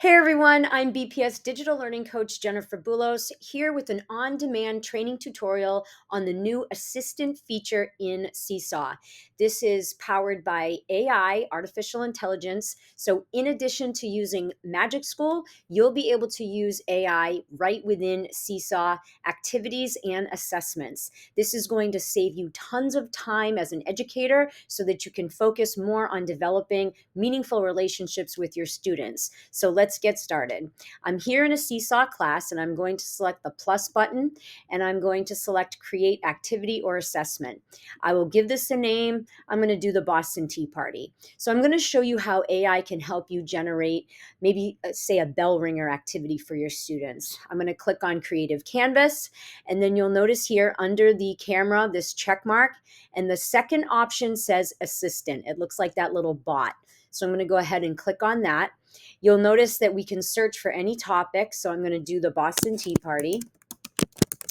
Hey everyone, I'm BPS Digital Learning Coach Jennifer Boulos here with an on-demand training tutorial on the new assistant feature in Seesaw. This is powered by AI, artificial intelligence. So in addition to using Magic School, you'll be able to use AI right within Seesaw activities and assessments. This is going to save you tons of time as an educator so that you can focus more on developing meaningful relationships with your students. So let's get started. I'm here in a Seesaw class and I'm going to select the plus button and I'm going to select create activity or assessment. I will give this a name. I'm going to do the Boston Tea Party. So I'm going to show you how AI can help you generate maybe say a bell ringer activity for your students. I'm going to click on Creative Canvas and then you'll notice here under the camera this check mark and the second option says assistant. It looks like that little bot. So I'm going to go ahead and click on that. You'll notice that we can search for any topic. So I'm going to do the Boston Tea Party.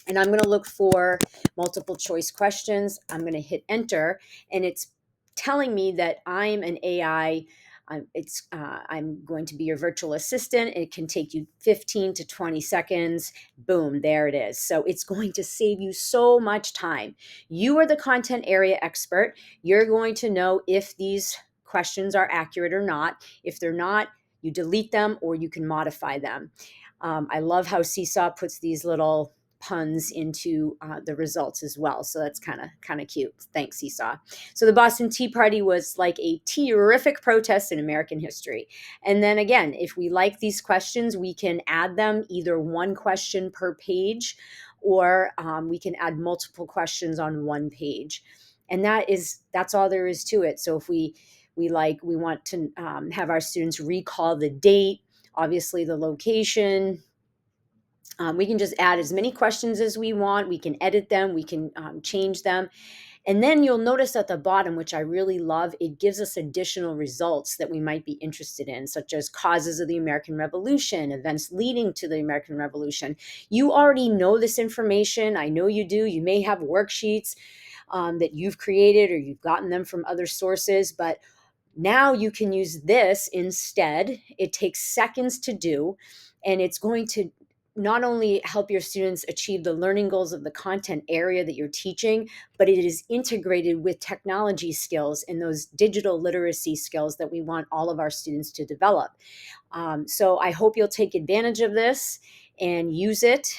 And I'm going to look for multiple choice questions. I'm going to hit enter. And it's telling me that I'm an AI. I'm going to be your virtual assistant. It can take you 15 to 20 seconds. Boom, there it is. So it's going to save you so much time. You are the content area expert. You're going to know if these questions are accurate or not. If they're not, you delete them or you can modify them. I love how Seesaw puts these little puns into the results as well. So that's kind of cute. Thanks, Seesaw. So the Boston Tea Party was like a terrific protest in American history. And then again, if we like these questions, we can add them either one question per page or we can add multiple questions on one page. And that's all there is to it. So if we want to have our students recall the date, obviously the location. We can just add as many questions as we want. We can edit them. We can change them. And then you'll notice at the bottom, which I really love, it gives us additional results that we might be interested in, such as causes of the American Revolution, events leading to the American Revolution. You already know this information. I know you do. You may have worksheets that you've created or you've gotten them from other sources, but now you can use this instead. It takes seconds to do, and it's going to not only help your students achieve the learning goals of the content area that you're teaching, but it is integrated with technology skills and those digital literacy skills that we want all of our students to develop. So I hope you'll take advantage of this and use it.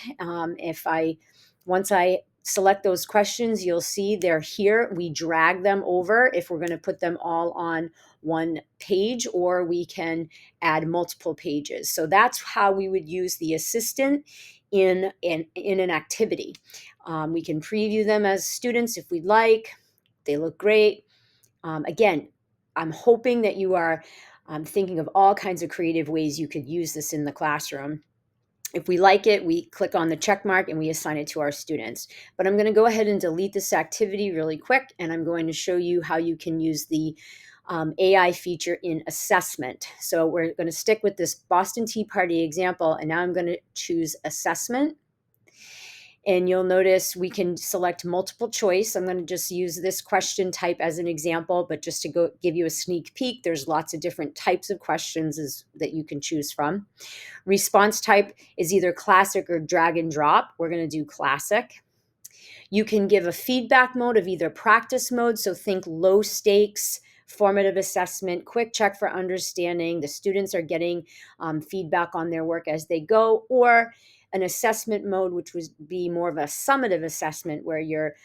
Once I select those questions, you'll see they're here. We drag them over if we're going to put them all on one page, or we can add multiple pages. So that's how we would use the assistant in an activity. We can preview them as students if we'd like. They look great. Again, I'm hoping that you are thinking of all kinds of creative ways you could use this in the classroom. If we like it, we click on the check mark and we assign it to our students. But I'm going to go ahead and delete this activity really quick, and I'm going to show you how you can use the AI feature in assessment. So we're going to stick with this Boston Tea Party example, and now I'm going to choose assessment. And you'll notice we can select multiple choice. I'm going to just use this question type as an example, but just to give you a sneak peek, there's lots of different types of questions that you can choose from. Response type is either classic or drag and drop. We're going to do classic. You can give a feedback mode of either practice mode, so think low stakes, formative assessment, quick check for understanding. The students are getting feedback on their work as they go, or an assessment mode, which would be more of a summative assessment where you're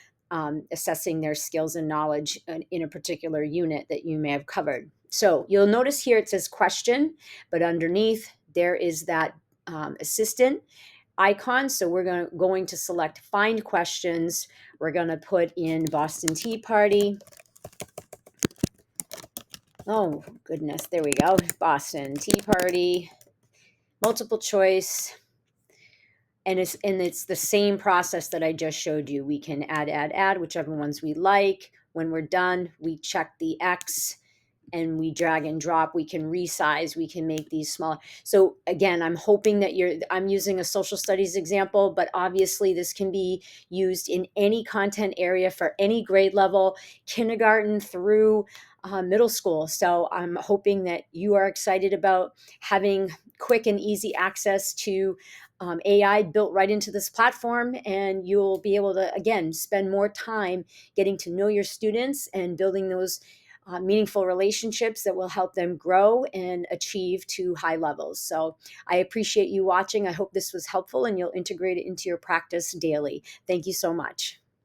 assessing their skills and knowledge in a particular unit that you may have covered. So you'll notice here it says question, but underneath there is that assistant icon. So we're going to select find questions. We're going to put in Boston Tea Party. Oh, goodness. There we go. Boston Tea Party, multiple choice. And it's the same process that I just showed you. We can add, whichever ones we like. When we're done, we check the X and we drag and drop, we can resize, we can make these smaller. So again, I'm hoping that I'm using a social studies example, but obviously this can be used in any content area for any grade level, kindergarten through middle school. So I'm hoping that you are excited about having quick and easy access to AI built right into this platform, and you'll be able to, again, spend more time getting to know your students and building those meaningful relationships that will help them grow and achieve to high levels. So I appreciate you watching. I hope this was helpful and you'll integrate it into your practice daily. Thank you so much.